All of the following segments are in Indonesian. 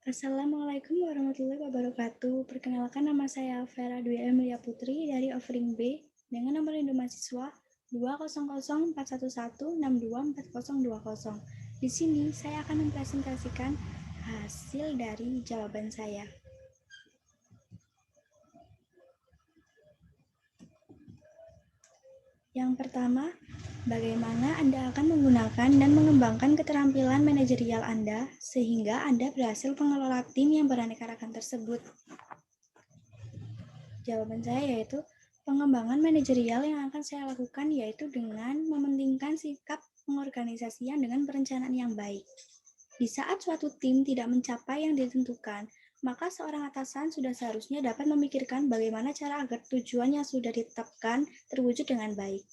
Assalamualaikum warahmatullahi wabarakatuh. Perkenalkan, nama saya Vera Dwi Emilia Putri dari Offering B dengan nomor induk mahasiswa 2004116242020. Di sini saya akan mempresentasikan hasil dari jawaban saya. Yang pertama, bagaimana Anda akan menggunakan dan mengembangkan keterampilan manajerial Anda sehingga Anda berhasil mengelola tim yang beraneka ragam tersebut? Jawaban saya yaitu pengembangan manajerial yang akan saya lakukan yaitu dengan mementingkan sikap pengorganisasian dengan perencanaan yang baik. Di saat suatu tim tidak mencapai yang ditentukan, maka seorang atasan sudah seharusnya dapat memikirkan bagaimana cara agar tujuan yang sudah ditetapkan terwujud dengan baik.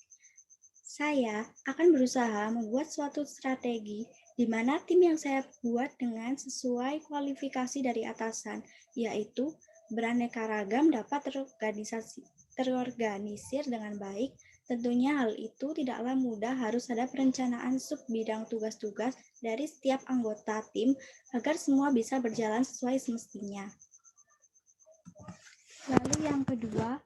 Saya akan berusaha membuat suatu strategi di mana tim yang saya buat dengan sesuai kualifikasi dari atasan, yaitu beraneka ragam dapat terorganisir dengan baik. Tentunya hal itu tidaklah mudah, harus ada perencanaan sub bidang tugas-tugas dari setiap anggota tim agar semua bisa berjalan sesuai semestinya. Lalu yang kedua,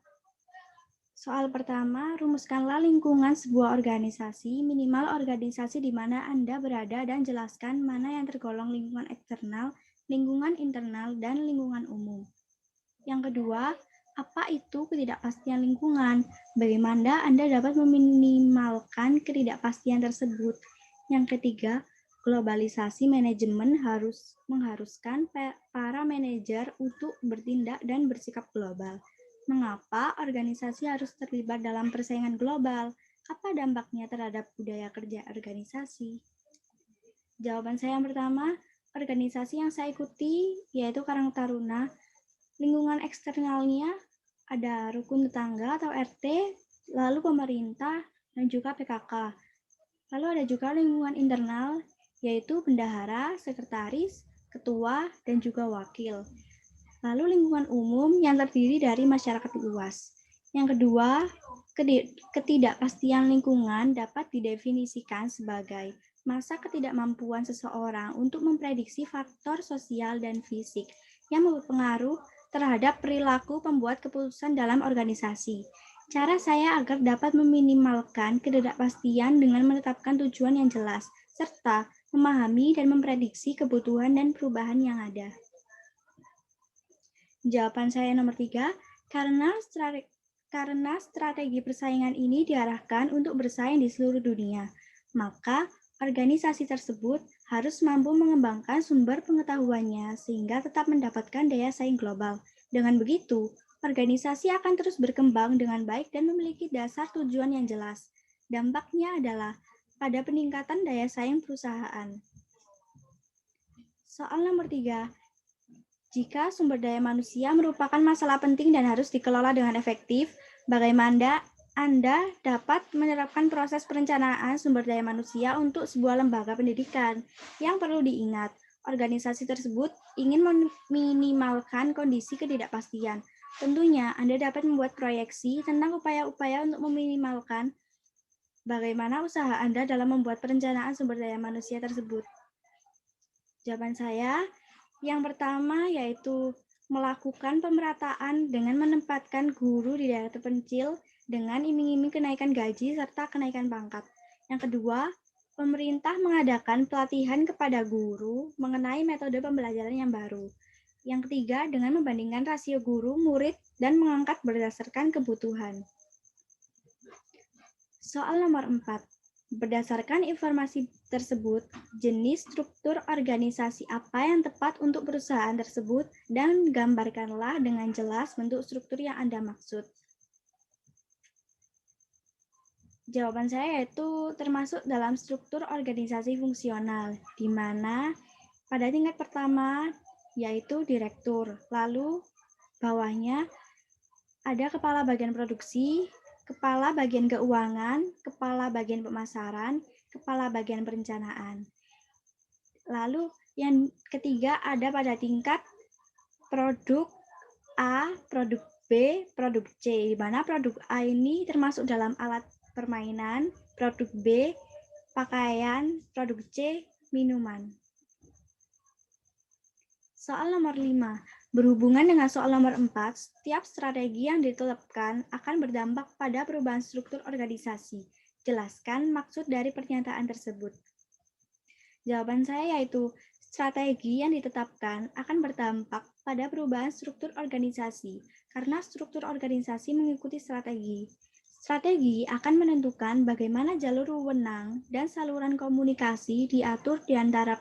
soal pertama, rumuskanlah lingkungan sebuah organisasi, minimal organisasi di mana Anda berada, dan jelaskan mana yang tergolong lingkungan eksternal, lingkungan internal, dan lingkungan umum. Yang kedua, apa itu ketidakpastian lingkungan? Bagaimana Anda dapat meminimalkan ketidakpastian tersebut? Yang ketiga, globalisasi manajemen mengharuskan para manajer untuk bertindak dan bersikap global. Mengapa organisasi harus terlibat dalam persaingan global? Apa dampaknya terhadap budaya kerja organisasi? Jawaban saya yang pertama, organisasi yang saya ikuti yaitu Karang Taruna. Lingkungan eksternalnya ada rukun tetangga atau RT, lalu pemerintah, dan juga PKK. Lalu ada juga lingkungan internal, yaitu bendahara, sekretaris, ketua, dan juga wakil. Lalu lingkungan umum yang terdiri dari masyarakat luas. Yang kedua, ketidakpastian lingkungan dapat didefinisikan sebagai masa ketidakmampuan seseorang untuk memprediksi faktor sosial dan fisik yang berpengaruh terhadap perilaku pembuat keputusan dalam organisasi. Cara saya agar dapat meminimalkan ketidakpastian dengan menetapkan tujuan yang jelas, serta memahami dan memprediksi kebutuhan dan perubahan yang ada. Jawaban saya nomor 3, karena strategi persaingan ini diarahkan untuk bersaing di seluruh dunia, maka organisasi tersebut harus mampu mengembangkan sumber pengetahuannya sehingga tetap mendapatkan daya saing global. Dengan begitu, organisasi akan terus berkembang dengan baik dan memiliki dasar tujuan yang jelas. Dampaknya adalah pada peningkatan daya saing perusahaan. Soal nomor 3, jika sumber daya manusia merupakan masalah penting dan harus dikelola dengan efektif, bagaimana Anda dapat menerapkan proses perencanaan sumber daya manusia untuk sebuah lembaga pendidikan? Yang perlu diingat, organisasi tersebut ingin meminimalkan kondisi ketidakpastian. Tentunya, Anda dapat membuat proyeksi tentang upaya-upaya untuk meminimalkan bagaimana usaha Anda dalam membuat perencanaan sumber daya manusia tersebut. Jawaban saya, yang pertama yaitu melakukan pemerataan dengan menempatkan guru di daerah terpencil dengan iming-iming kenaikan gaji serta kenaikan pangkat. Yang kedua, pemerintah mengadakan pelatihan kepada guru mengenai metode pembelajaran yang baru. Yang ketiga, dengan membandingkan rasio guru, murid, dan mengangkat berdasarkan kebutuhan. Soal nomor 4. Berdasarkan informasi tersebut, jenis struktur organisasi apa yang tepat untuk perusahaan tersebut dan gambarkanlah dengan jelas bentuk struktur yang Anda maksud. Jawaban saya yaitu termasuk dalam struktur organisasi fungsional, di mana pada tingkat pertama yaitu direktur, lalu bawahnya ada kepala bagian produksi, kepala bagian keuangan, kepala bagian pemasaran, kepala bagian perencanaan. Lalu yang ketiga ada pada tingkat produk A, produk B, produk C, di mana produk A ini termasuk dalam alat permainan, produk B, pakaian, produk C, minuman. Soal nomor 5. Berhubungan dengan soal nomor 4, setiap strategi yang ditetapkan akan berdampak pada perubahan struktur organisasi. Jelaskan maksud dari pernyataan tersebut. Jawaban saya yaitu strategi yang ditetapkan akan berdampak pada perubahan struktur organisasi karena struktur organisasi mengikuti strategi. Strategi akan menentukan bagaimana jalur wewenang dan saluran komunikasi diatur di antara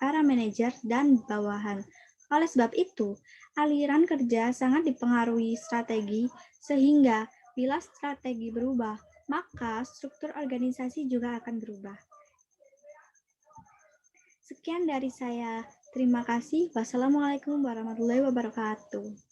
para manajer dan bawahan. Oleh sebab itu, aliran kerja sangat dipengaruhi strategi sehingga bila strategi berubah, maka struktur organisasi juga akan berubah. Sekian dari saya. Terima kasih. Wassalamualaikum warahmatullahi wabarakatuh.